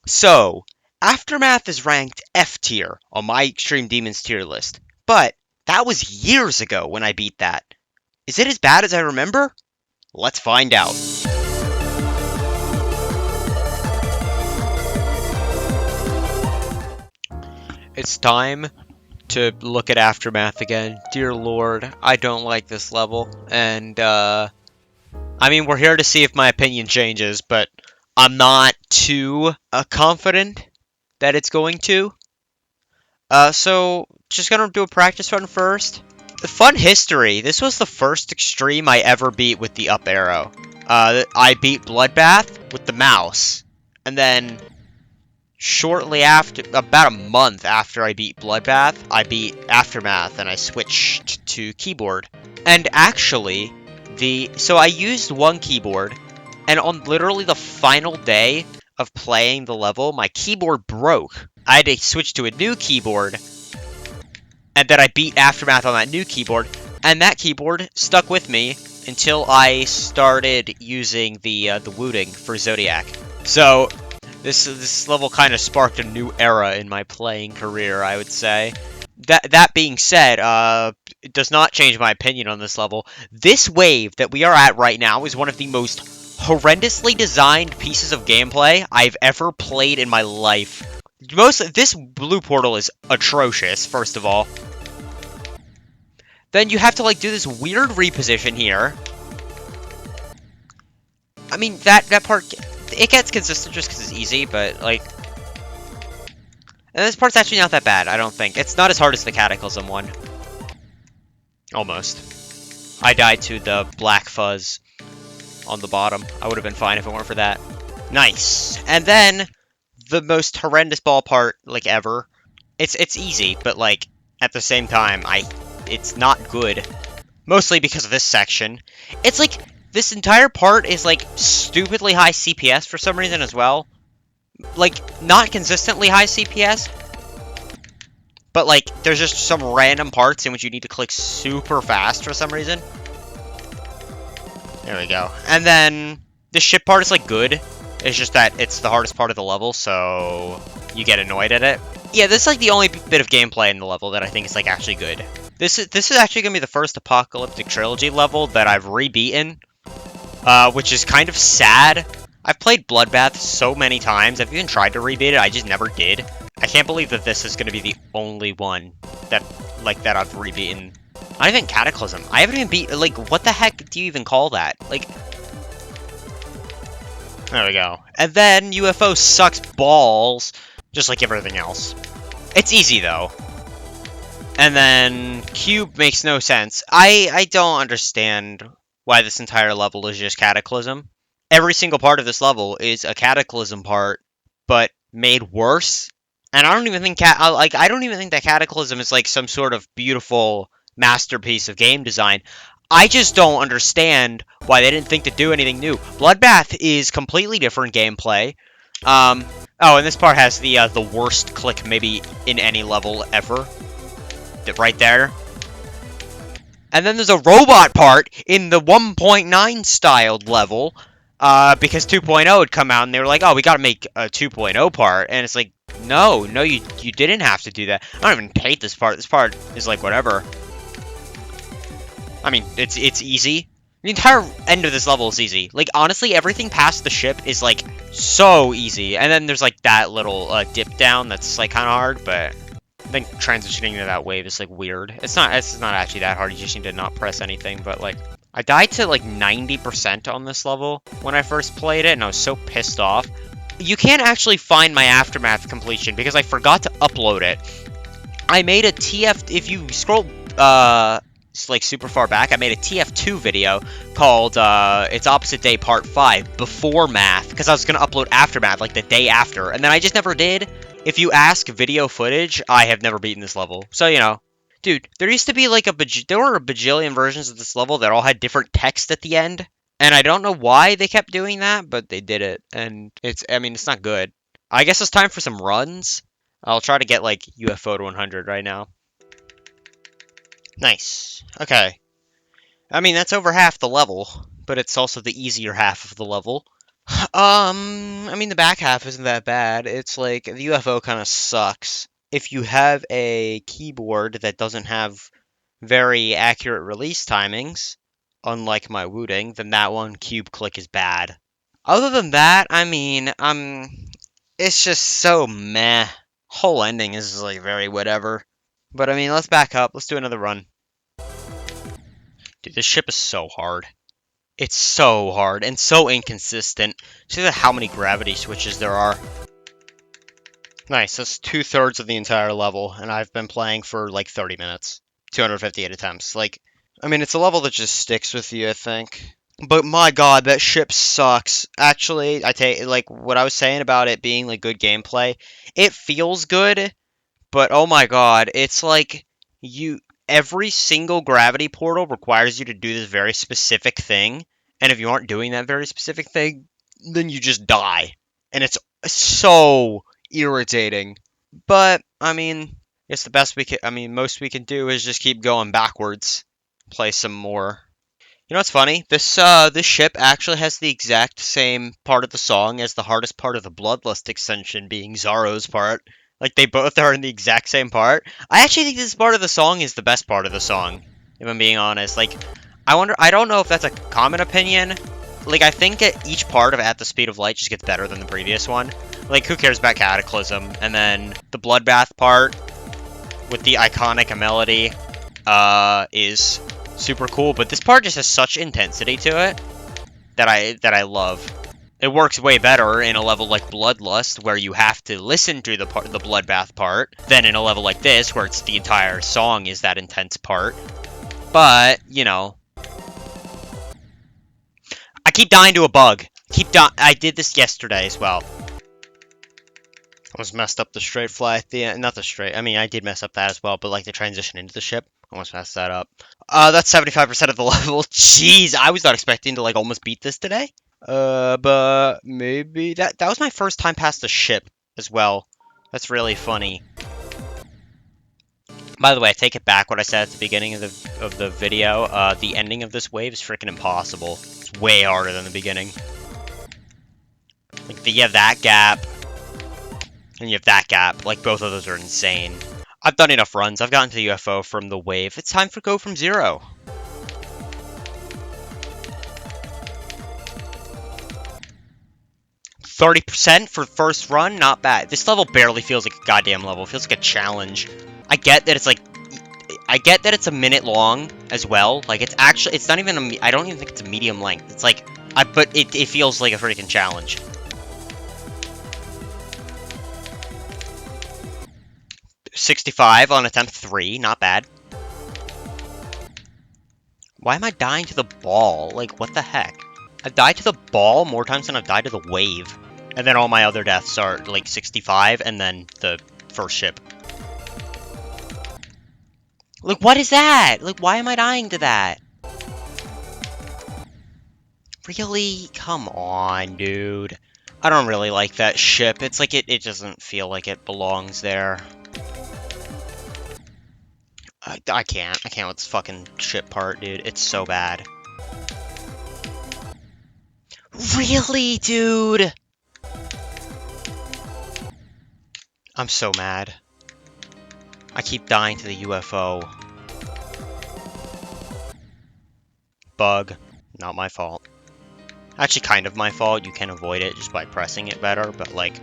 So, Aftermath is ranked F tier on my Extreme Demons tier list, but that was years ago when I beat that. Is it as bad as I remember? Let's find out. It's time to look at Aftermath again. Dear Lord, I don't like this level, and I mean, we're here to see if my opinion changes, but I'm not too confident that it's going to. So just gonna do a practice run first. The fun history. This was the first extreme I ever beat with the up arrow. I beat Bloodbath with the mouse, and then shortly after, about a month after I beat Bloodbath, I beat Aftermath, and I switched to keyboard. And actually, so I used one keyboard, and on literally the final day of playing the level, my keyboard broke. I had to switch to a new keyboard, and then I beat Aftermath on that new keyboard, and that keyboard stuck with me until I started using the wooting for Zodiac. So this level kind of sparked a new era in my playing career, I would say. That being said, it does not change my opinion on this level. This wave that we are at right now is one of the most horrendously designed pieces of gameplay I've ever played in my life. This blue portal is atrocious, first of all. Then you have to, like, do this weird reposition here. I mean, that part, it gets consistent just because it's easy, but, like... And this part's actually not that bad, I don't think. It's not as hard as the Cataclysm one. Almost. I died to the black fuzz on the bottom. I would have been fine if it weren't for that. Nice. And then, the most horrendous ball part, like, ever. It's easy, but, like, at the same time, it's not good. Mostly because of this section. It's like, this entire part is, like, stupidly high CPS for some reason as well. Like, not consistently high CPS. But, like, there's just some random parts in which you need to click super fast for some reason. There we go. And then, the ship part is, like, good. It's just that it's the hardest part of the level, so you get annoyed at it. Yeah, this is, like, the only bit of gameplay in the level that I think is, like, actually good. This is actually going to be the first Apocalyptic Trilogy level that I've re-beaten, which is kind of sad. I've played Bloodbath so many times. I've even tried to re-beat it. I just never did. I can't believe that this is going to be the only one that I've re-beaten. Not even Cataclysm. I haven't even beat, like, what the heck do you even call that? Like, there we go. And then UFO sucks balls, just like everything else. It's easy, though. And then Cube makes no sense. I don't understand why this entire level is just Cataclysm. Every single part of this level is a Cataclysm part, but made worse. And I don't even think I don't even think that Cataclysm is like some sort of beautiful masterpiece of game design. I just don't understand why they didn't think to do anything new. Bloodbath is completely different gameplay. Oh, and this part has the worst click maybe in any level ever. Right there. And then there's a robot part in the 1.9 styled level, because 2.0 had come out, and they were like, oh, we gotta make a 2.0 part, and it's like, no, you didn't have to do that. I don't even hate this part. This part is like, whatever. I mean, it's easy. The entire end of this level is easy. Like, honestly, everything past the ship is, like, so easy. And then there's, like, that little dip down that's, like, kind of hard, but I think transitioning to that wave is, like, weird. It's not actually that hard. You just need to not press anything, but, like, I died to, like, 90% on this level when I first played it, and I was so pissed off. You can't actually find my Aftermath completion because I forgot to upload it. I made a TF... If you scroll, like, super far back, I made a TF2 video called, It's Opposite Day Part 5, before Math, because I was going to upload Aftermath, like, the day after, and then I just never did. If you ask video footage, I have never beaten this level. So, you know. Dude, there used to be, like, there were a bajillion versions of this level that all had different text at the end. And I don't know why they kept doing that, but they did it. And I mean, it's not good. I guess it's time for some runs. I'll try to get, like, UFO to 100 right now. Nice. Okay. I mean, that's over half the level, but it's also the easier half of the level. I mean, the back half isn't that bad. It's like the UFO kind of sucks. If you have a keyboard that doesn't have very accurate release timings, unlike my Wooting, then that one cube click is bad. Other than that, I mean, it's just so meh. Whole ending is like very whatever. But I mean, let's back up. Let's do another run. Dude, this ship is so hard. It's so hard and so inconsistent. See how many gravity switches there are. Nice, that's 2/3 of the entire level, and I've been playing for like 30 minutes. 258 attempts. Like, I mean, it's a level that just sticks with you, I think. But my god, that ship sucks. Actually, I take like what I was saying about it being like good gameplay. It feels good, but oh my god, it's like you every single gravity portal requires you to do this very specific thing, and if you aren't doing that very specific thing, then you just die. And it's so irritating. But I mean, it's the best we can I mean, most we can do is just keep going backwards. Play some more. You know what's funny? This ship actually has the exact same part of the song as the hardest part of the Bloodlust extension, being Zaro's part. Like they both are in the exact same part. I actually think this part of the song is the best part of the song, if I'm being honest. Like, I don't know if that's a common opinion. Like, I think each part of At the Speed of Light just gets better than the previous one. Like, who cares about Cataclysm? And then the Bloodbath part with the iconic melody is super cool, but this part just has such intensity to it that I love. It works way better in a level like Bloodlust, where you have to listen to the Bloodbath part, than in a level like this, where it's the entire song is that intense part. But, you know, I keep dying to a bug. I did this yesterday as well. Almost messed up the straight fly at the end. Not the straight. I mean, I did mess up that as well, but like the transition into the ship, almost messed that up. That's 75% of the level. Jeez, I was not expecting to like almost beat this today. But maybe that was my first time past the ship as well. That's really funny. By the way, I take it back what I said at the beginning of the video. The ending of this wave is freaking impossible. It's way harder than the beginning. Like you have that gap, and you have that gap. Like both of those are insane. I've done enough runs. I've gotten to the UFO from the wave. It's time to go from zero. %30% for first run, not bad. This level barely feels like a goddamn level. It feels like a challenge. I get that it's a minute long as well. Like it's not even I don't even think it's a medium length. It's like, but it feels like a freaking challenge. $65 on attempt 3, not bad. Why am I dying to the ball? Like, what the heck? I've died to the ball more times than I've died to the wave. And then all my other deaths are, like, 65, and then the first ship. Like, what is that? Like, why am I dying to that? Really? Come on, dude. I don't really like that ship. It's like, it doesn't feel like it belongs there. I can't with this fucking ship part, dude. It's so bad. Really, dude? I'm so mad. I keep dying to the UFO. Bug. Not my fault. Actually, kind of my fault. You can avoid it just by pressing it better, but, like,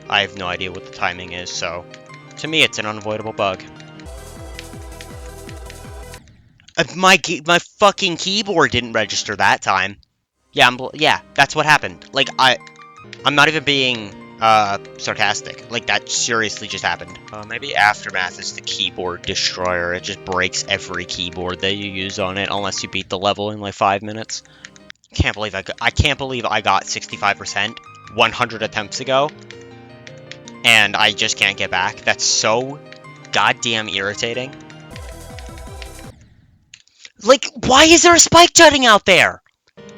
I have no idea what the timing is, so... To me, it's an unavoidable bug. My fucking keyboard didn't register that time. Yeah, that's what happened. Like, I'm not even being, sarcastic. Like, that seriously just happened. Maybe Aftermath is the keyboard destroyer. It just breaks every keyboard that you use on it, unless you beat the level in, like, 5 minutes. I can't believe I got 65% 100 attempts ago, and I just can't get back. That's so goddamn irritating. Like, why is there a spike jutting out there?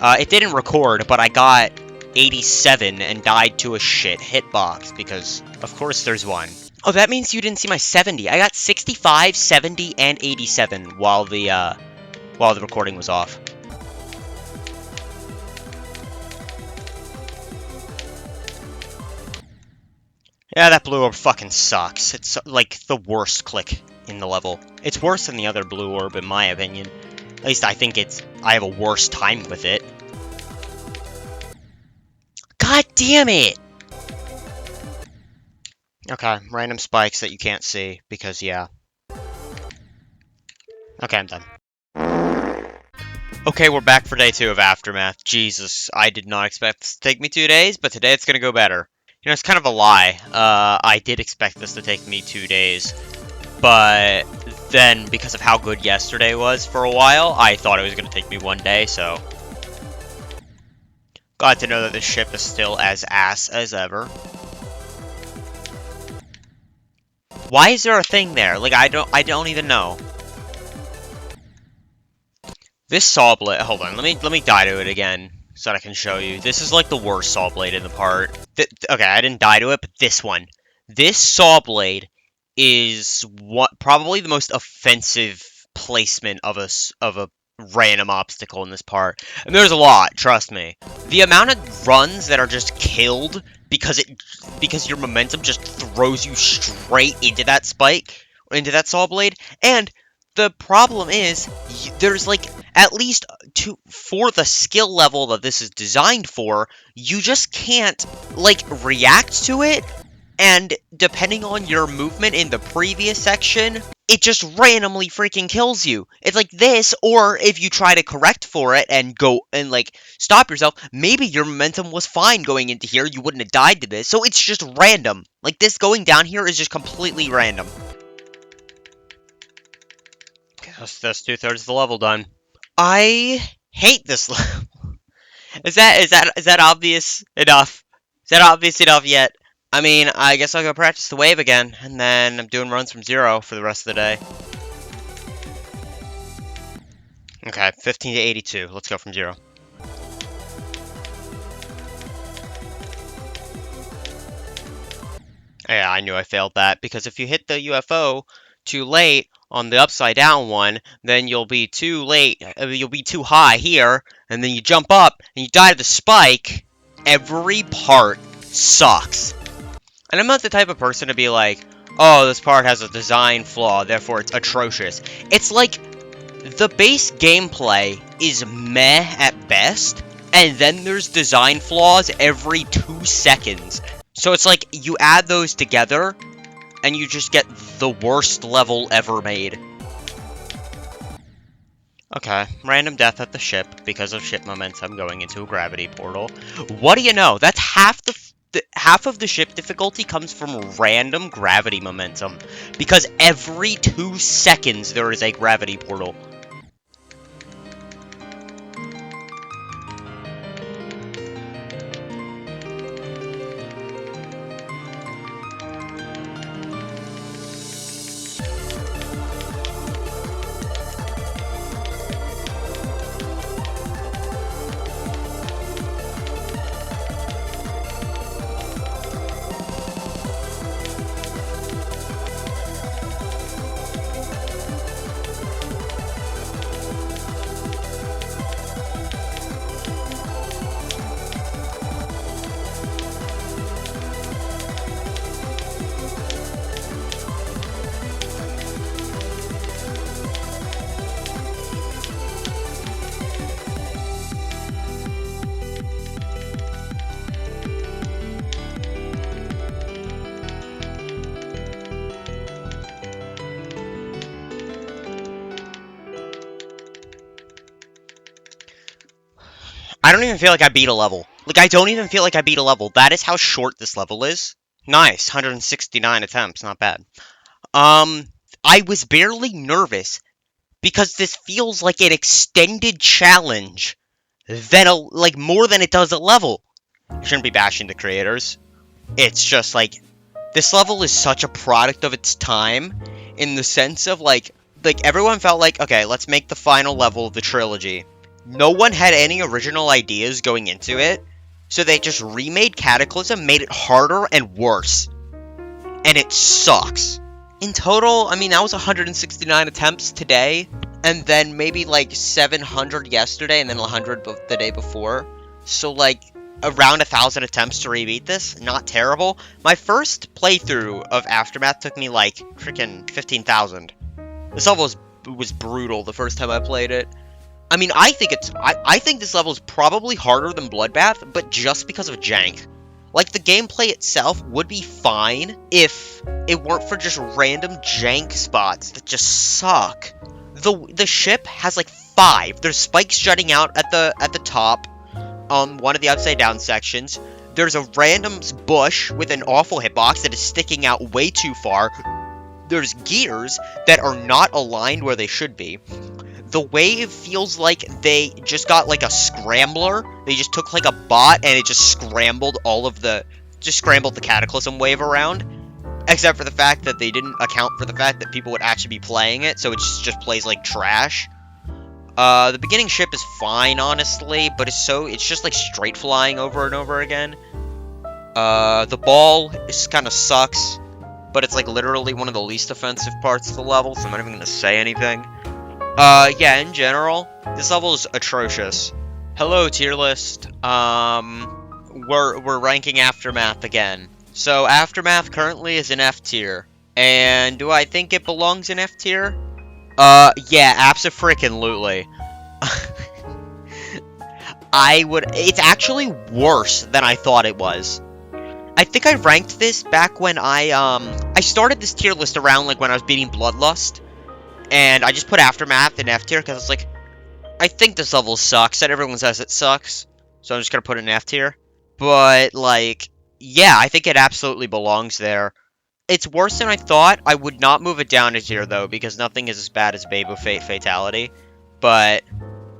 It didn't record, but I got 87 and died to a shit hitbox, because, of course, there's one. Oh, that means you didn't see my 70. I got 65, 70, and 87 while the recording was off. Yeah, that blue orb fucking sucks. It's like the worst click in the level. It's worse than the other blue orb in my opinion. At least I think I have a worse time with it. God damn it! Okay, random spikes that you can't see, because yeah. Okay, I'm done. Okay, we're back for day 2 of Aftermath. Jesus, I did not expect this to take me 2 days, but today it's gonna go better. You know, it's kind of a lie. I did expect this to take me 2 days, but then, because of how good yesterday was for a while, I thought it was gonna take me 1 day, so... Glad to know that this ship is still as ass as ever. Why is there a thing there? Like, I don't even know. This saw blade, hold on, let me die to it again, so that I can show you. This is like the worst saw blade in the part. Okay, I didn't die to it, but this one. This saw blade is probably the most offensive placement of a random obstacle in this part. And there's a lot, trust me. The amount of runs that are just killed because your momentum just throws you straight into that spike, or into that saw blade, and the problem is, there's like, at least for the skill level that this is designed for, you just can't, like, react to it, and depending on your movement in the previous section, it just randomly freaking kills you. It's like this, or if you try to correct for it and go and, like, stop yourself, maybe your momentum was fine going into here, you wouldn't have died to this, so it's just random. Like, this going down here is just completely random. That's 2/3 of the level done. I hate this level. Is that obvious enough? Is that obvious enough yet? I mean, I guess I'll go practice the wave again, and then I'm doing runs from 0 for the rest of the day. Okay, 15 to 82. Let's go from 0. Yeah, I knew I failed that, because if you hit the UFO too late on the upside down one, then you'll be too late, you'll be too high here, and then you jump up, and you die to the spike. Every part sucks. And I'm not the type of person to be like, oh, this part has a design flaw, therefore it's atrocious. It's like, the base gameplay is meh at best, and then there's design flaws every 2 seconds. So it's like, you add those together, and you just get the worst level ever made. Okay, random death at the ship, because of ship momentum going into a gravity portal. What do you know? That's half of the ship difficulty comes from random gravity momentum, because every 2 seconds there is a gravity portal. I don't even feel like I beat a level. Like, I don't even feel like I beat a level. That is how short this level is. Nice, 169 attempts, not bad. I was barely nervous, because this feels like an extended challenge than like, more than it does a level. I shouldn't be bashing the creators. It's just, like, this level is such a product of its time, in the sense of, like, everyone felt like, okay, let's make the final level of the trilogy. No one had any original ideas going into it, so they just remade Cataclysm, made it harder and worse. And it sucks. In total, I mean, that was 169 attempts today, and then maybe like 700 yesterday, and then 100 the day before. So, like, around 1,000 attempts to rebeat this. Not terrible. My first playthrough of Aftermath took me like freaking 15,000. This level was brutal the first time I played it. I mean, I think this level is probably harder than Bloodbath, but just because of jank. Like, the gameplay itself would be fine if it weren't for just random jank spots that just suck. The ship has like 5. There's spikes jutting out at the top on one of the upside down sections. There's a random bush with an awful hitbox that is sticking out way too far. There's gears that are not aligned where they should be. The wave feels like they just got like a scrambler. They just took like a bot and it just scrambled the Cataclysm wave around. Except for the fact that they didn't account for the fact that people would actually be playing it, so it just plays like trash. The beginning ship is fine, honestly, but it's just like straight flying over and over again. The ball kind of sucks, but it's like literally one of the least offensive parts of the level, so I'm not even gonna say anything. Yeah, in general, this level is atrocious. Hello, tier list. We're ranking Aftermath again. So, Aftermath currently is in F tier. And do I think it belongs in F tier? Yeah, abso-freaking-lutely. It's actually worse than I thought it was. I think I ranked this back when I started this tier list around, like, when I was beating Bloodlust. And I just put Aftermath in F tier, because I was like, I think this level sucks, and everyone says it sucks. So I'm just gonna put it in F tier. But, like, yeah, I think it absolutely belongs there. It's worse than I thought. I would not move it down a tier, though, because nothing is as bad as Babu Fate Fatality. But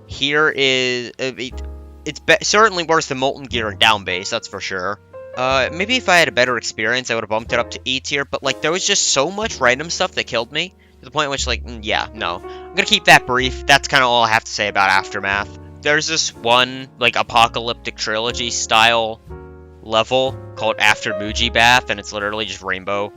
here is... It's certainly worse than Molten Gear and Down Base, that's for sure. Maybe if I had a better experience, I would have bumped it up to E tier, but, like, there was just so much random stuff that killed me, to the point in which, like, yeah, no. I'm gonna keep that brief. That's kind of all I have to say about Aftermath. There's this one, like, Apocalyptic Trilogy style level called After Muji Bath, and it's literally just rainbow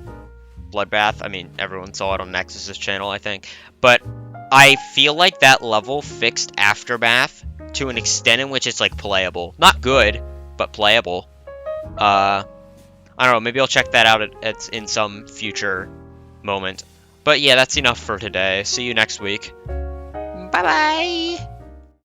bloodbath. I mean, everyone saw it on Nexus's channel, I think. But I feel like that level fixed Aftermath to an extent in which it's, like, playable. Not good, but playable. I don't know, maybe I'll check that out in some future moment. But yeah, that's enough for today. See you next week. Bye-bye!